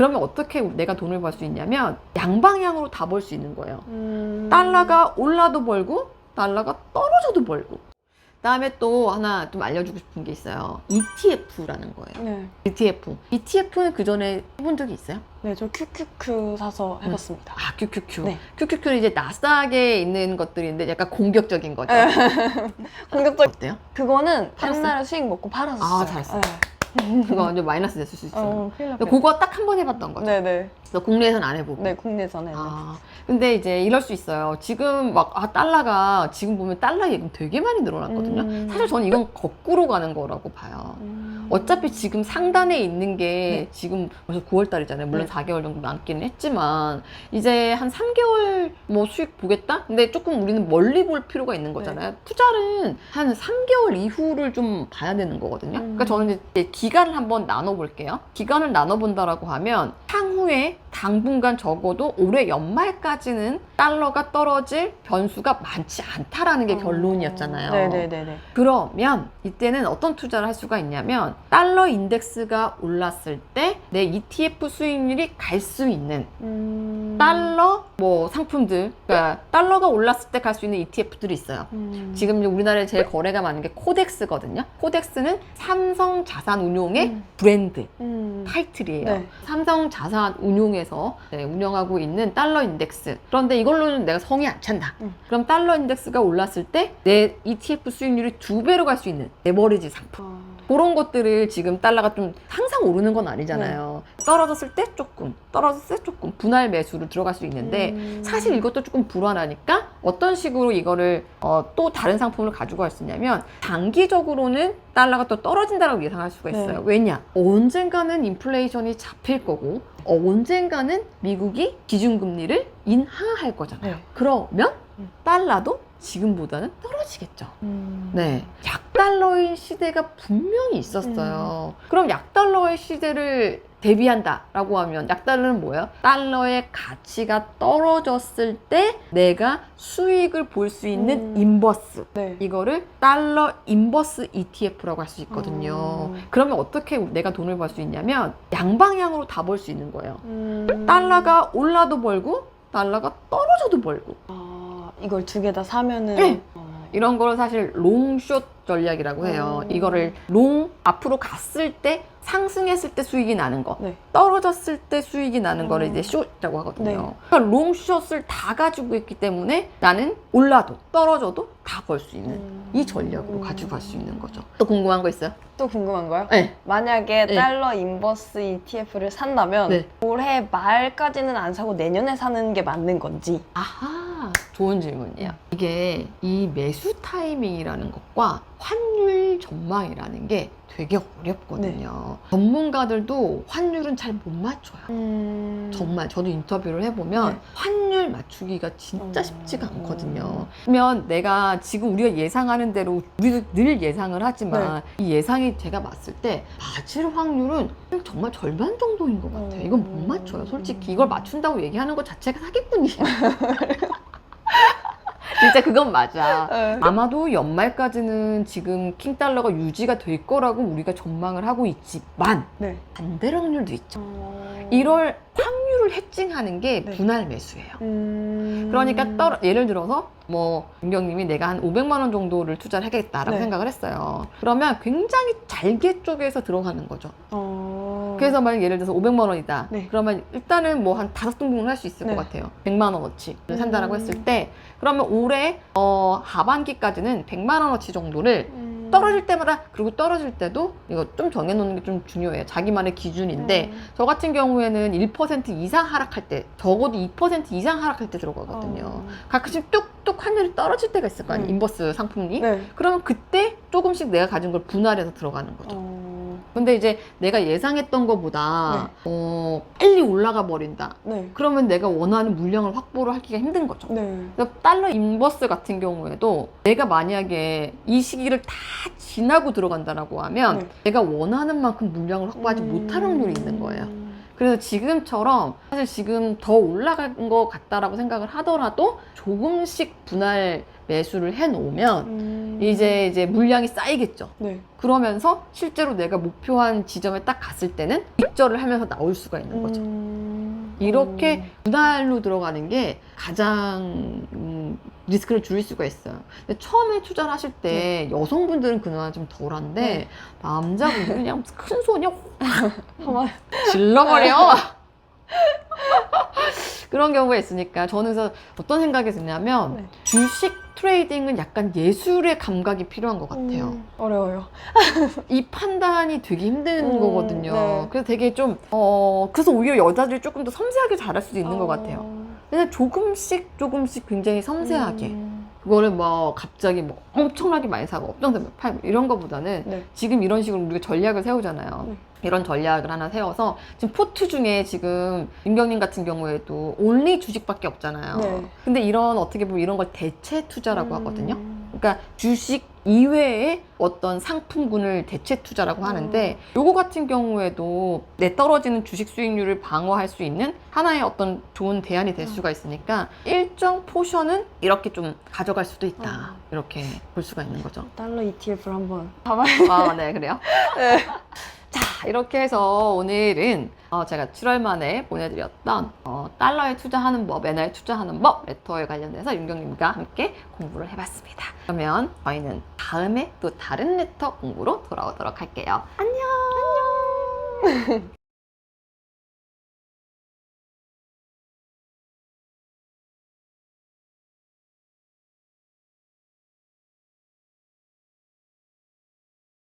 그러면 어떻게 내가 돈을 벌 수 있냐면 양방향으로 다 벌 수 있는 거예요. 달러가 올라도 벌고 달러가 떨어져도 벌고. 그다음에 또 하나 좀 알려주고 싶은 게 있어요. ETF라는 거예요. 네. ETF는 그 전에 해본 적이 있어요? 네, 저 QQQ 사서 해봤습니다. 아, QQQ. 네. QQQ는 이제 나스닥에 있는 것들인데 약간 공격적인 거죠. 공격적. 어때요? 그거는 팔았어요? 옛날에 수익 먹고 팔았어요. 아, 잘했어요. 그거 완전 마이너스 됐을 수 있어요. 큰일 근데 났어요. 그거 딱 한 번 해봤던 거죠. 네네. 그래서 국내에서는 안 해보고. 네, 국내에서는. 아, 근데 이제 이럴 수 있어요. 지금 막, 달러가, 지금 보면 달러 예금 되게 많이 늘어났거든요. 사실 저는 이건 거꾸로 가는 거라고 봐요. 어차피 지금 상단에 있는 게 지금 벌써 9월 달이잖아요. 물론 네. 4개월 정도 남기는 했지만, 이제 한 3개월 뭐 수익 보겠다? 근데 조금 우리는 멀리 볼 필요가 있는 거잖아요. 투자는 한 3개월 이후를 좀 봐야 되는 거거든요. 그러니까 저는 이제 기간을 한번 나눠볼게요. 기간을 나눠본다라고 하면, 향후에 당분간 적어도 올해 연말까지는 달러가 떨어질 변수가 많지 않다라는 게 결론이었잖아요. 네네네네. 그러면 이때는 어떤 투자를 할 수가 있냐면 달러 인덱스가 올랐을 때 내 ETF 수익률이 갈 수 있는 달러 뭐 상품들, 그러니까 달러가 올랐을 때 갈 수 있는 ETF들이 있어요. 지금 이제 우리나라에 제일 거래가 많은 게 코덱스거든요. 코덱스는 삼성 자산운용의 브랜드 타이틀이에요. 네. 삼성 자산운용에서 운영하고 있는 달러 인덱스. 그런데 이걸로는 내가 성이 안 찬다. 그럼 달러 인덱스가 올랐을 때 내 ETF 수익률이 2배로 갈 수 있는 레버리지 상품. 그런 것들을 지금 달러가 좀 항상 오르는 건 아니잖아요. 떨어졌을 때 조금, 떨어졌을 때 조금 분할 매수로 들어갈 수 있는데 사실 이것도 조금 불안하니까 어떤 식으로 이거를 또 다른 상품을 가지고 갈 수 있냐면 장기적으로는 달러가 또 떨어진다고 예상할 수가 있어요. 네. 왜냐? 언젠가는 인플레이션이 잡힐 거고 언젠가는 미국이 기준금리를 인하할 거잖아요. 네. 그러면 달러도 지금보다는 떨어지겠죠. 네, 약달러의 시대가 분명히 있었어요. 그럼 약달러의 시대를 대비한다라고 하면 약달러는 뭐예요? 달러의 가치가 떨어졌을 때 내가 수익을 볼 수 있는 인버스. 네. 이거를 달러 인버스 ETF라고 할 수 있거든요. 그러면 어떻게 내가 돈을 벌 수 있냐면 양방향으로 다 벌 수 있는 거예요. 달러가 올라도 벌고 달러가 떨어져도 벌고. 이걸 두 개 다 사면은. 네. 이런 거를 사실 롱숏 전략이라고 해요. 이거를 롱 앞으로 갔을 때 상승했을 때 수익이 나는 거, 네. 떨어졌을 때 수익이 나는 거를 이제 숏이라고 하거든요. 네. 그러니까 롱숏을 다 가지고 있기 때문에 나는 올라도 떨어져도 다 벌 수 있는 이 전략으로 가지고 갈 수 있는 거죠. 또 궁금한 거 있어요? 또 궁금한 거요? 네. 만약에 네. 달러 인버스 ETF를 산다면 네. 올해 말까지는 안 사고 내년에 사는 게 맞는 건지. 아하, 좋은 질문이에요. 이게 이 매수 타이밍이라는 것과 환율 전망이라는 게 되게 어렵거든요. 전문가들도 환율은 잘 못 맞춰요. 정말 저도 인터뷰를 해보면 네. 환율 맞추기가 진짜 쉽지가 않거든요. 그러면 내가 지금 우리가 예상하는 대로 우리도 늘 예상을 하지만 이 예상이 제가 봤을 때 맞을 확률은 정말 절반 정도인 것 같아요. 이건 못 맞춰요. 솔직히 이걸 맞춘다고 얘기하는 것 자체가 사기꾼이에요. 진짜 그건 맞아. 아마도 연말까지는 지금 킹달러가 유지가 될 거라고 우리가 전망을 하고 있지만 네. 반대 확률도 있죠. 이럴 확률을 해칭하는 게 네. 분할 매수예요. 그러니까 예를 들어서 뭐 윤경님이 내가 한 500만 원 정도를 투자를 하겠다라고 네. 생각을 했어요. 그러면 굉장히 잘게 쪽에서 들어가는 거죠. 어... 그래서 만약 예를 들어서 500만 원이다. 네. 그러면 일단은 뭐 한 5등분을 할 수 있을 네. 것 같아요. 100만 원어치 산다라고 했을 때 그러면 올해 하반기까지는 100만 원어치 정도를 떨어질 때마다, 그리고 떨어질 때도 이거 좀 정해놓는 게 좀 중요해요. 자기만의 기준인데 저 같은 경우에는 1% 이상 하락할 때, 적어도 2% 이상 하락할 때 들어가거든요. 가끔씩 뚝뚝 환율이 떨어질 때가 있을 거 아니에요. 인버스 상품이. 네. 그러면 그때 조금씩 내가 가진 걸 분할해서 들어가는 거죠. 근데 이제 내가 예상했던 것보다 빨리 올라가 버린다. 네. 그러면 내가 원하는 물량을 확보를 하기가 힘든 거죠. 네. 그러니까 달러 인버스 같은 경우에도 내가 만약에 이 시기를 다 지나고 들어간다라고 하면 네. 내가 원하는 만큼 물량을 확보하지 못할 확률이 있는 거예요. 그래서 지금처럼 사실 지금 더 올라간 것 같다라고 생각을 하더라도 조금씩 분할 매수를 해놓으면 이제 물량이 쌓이겠죠. 네. 그러면서 실제로 내가 목표한 지점에 딱 갔을 때는 익절을 하면서 나올 수가 있는 거죠. 이렇게 분할로 들어가는 게 가장 리스크를 줄일 수가 있어요. 근데 처음에 투자를 하실 때 여성분들은 그나마 좀 덜한데 네. 남자분들은 그냥 큰 손이 정말 질러버려. 그런 경우가 있으니까 저는 그래서 어떤 생각이 드냐면 네. 주식 트레이딩은 약간 예술의 감각이 필요한 것 같아요. 어려워요. 이 판단이 되게 힘든 거거든요. 네. 그래서 되게 좀 그래서 오히려 여자들이 조금 더 섬세하게 잘할 수도 있는 것 같아요. 그냥 조금씩 굉장히 섬세하게 그거를 뭐 갑자기 뭐 엄청나게 많이 사고 업종대로 팔고 이런 거보다는 네. 지금 이런 식으로 우리가 전략을 세우잖아요. 네. 이런 전략을 하나 세워서 지금 포트 중에 지금 윤경님 같은 경우에도 온리 주식밖에 없잖아요. 네. 근데 이런 어떻게 보면 이런 걸 대체 투자라고 하거든요. 그러니까 주식 이외의 어떤 상품군을 대체 투자라고 하는데 요거 같은 경우에도 내 떨어지는 주식 수익률을 방어할 수 있는 하나의 어떤 좋은 대안이 될 수가 있으니까 일정 포션은 이렇게 좀 가져갈 수도 있다. 이렇게 볼 수가 있는 거죠. 달러 ETF를 한번 봐봐요. 아, 네, 그래요? 네. 자, 이렇게 해서 오늘은 제가 7월 말에 보내드렸던 달러에 투자하는 법, 엔화에 투자하는 법, 레터에 관련해서 윤경님과 함께 공부를 해봤습니다. 그러면 저희는 다음에 또 다른 레터 공부로 돌아오도록 할게요. 안녕!